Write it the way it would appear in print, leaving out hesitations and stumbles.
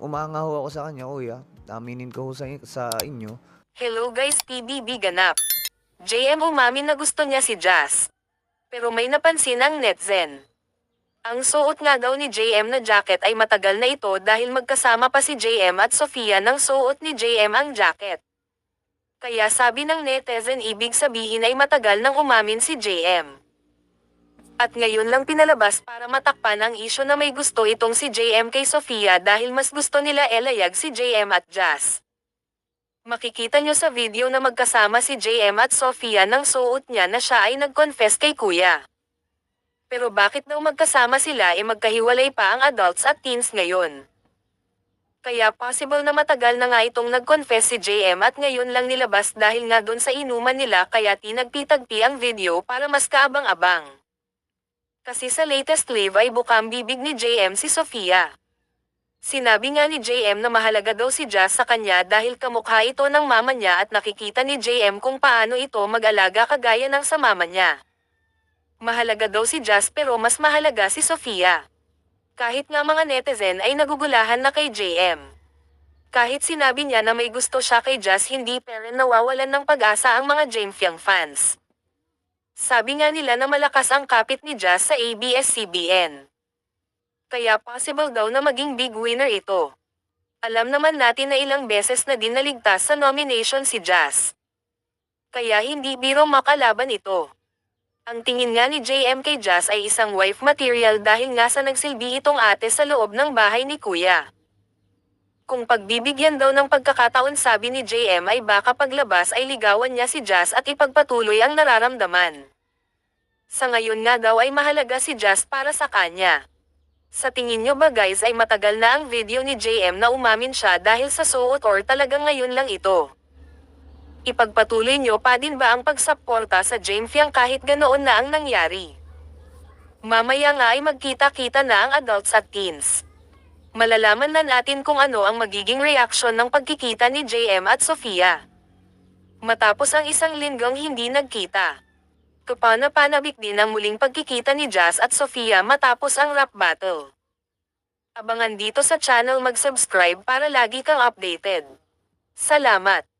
umanga ho ako sa kanya, kuya. Aminin ko ho sa inyo. Hello guys, PBB ganap. JM umamin na gusto niya si Jazz. Pero may napansin ang netizen. Ang suot nga daw ni JM na jacket ay matagal na ito dahil magkasama pa si JM at Sofia nang suot ni JM ang jacket. Kaya sabi ng netizen ibig sabihin ay matagal nang umamin si JM. At ngayon lang pinalabas para matakpan ang isyu na may gusto itong si JM kay Sofia dahil mas gusto nila elayag si JM at Jazz. Makikita nyo sa video na magkasama si JM at Sofia nang suot niya na siya ay nag-confess kay kuya. Pero bakit daw magkasama sila magkahiwalay pa ang adults at teens ngayon? Kaya possible na matagal na nga itong nag-confess si JM at ngayon lang nilabas dahil nga dun sa inuman nila kaya tinagpi-tagpi ang video para mas kaabang-abang. Kasi sa latest live ay bukang bibig ni JM si Sofia. Sinabi nga ni JM na mahalaga daw si Jazz sa kanya dahil kamukha ito ng mama niya at nakikita ni JM kung paano ito mag-alaga kagaya ng sa mama niya. Mahalaga daw si Jazz pero mas mahalaga si Sofia. Kahit nga mga netizen ay nagugulahan na kay JM. Kahit sinabi niya na may gusto siya kay Jazz hindi pa rin nawawalan ng pag-asa ang mga Jamefiang fans. Sabi nga nila na malakas ang kapit ni Jazz sa ABS-CBN. Kaya possible daw na maging big winner ito. Alam naman natin na ilang beses na din naligtas sa nomination si Jazz. Kaya hindi biro makalaban ito. Ang tingin nga ni JM kay Jazz ay isang wife material dahil nga sa nagsilbi itong ate sa loob ng bahay ni kuya. Kung pagbibigyan daw ng pagkakataon sabi ni JM ay baka paglabas ay ligawan niya si Jazz at ipagpatuloy ang nararamdaman. Sa ngayon nga daw ay mahalaga si Jazz para sa kanya. Sa tingin nyo ba guys ay matagal na ang video ni JM na umamin siya dahil sa suot or talagang ngayon lang ito? Ipagpatuloy nyo pa din ba ang pagsuporta sa Jamefiang kahit ganoon na ang nangyari? Mamaya nga ay magkita-kita na ang adults at teens. Malalaman na natin kung ano ang magiging reaksyon ng pagkikita ni JM at Sofia. Matapos ang isang linggong hindi nagkita. Kapanapanabik din ang muling pagkikita ni Jazz at Sofia matapos ang rap battle. Abangan dito sa channel mag-subscribe para lagi kang updated. Salamat!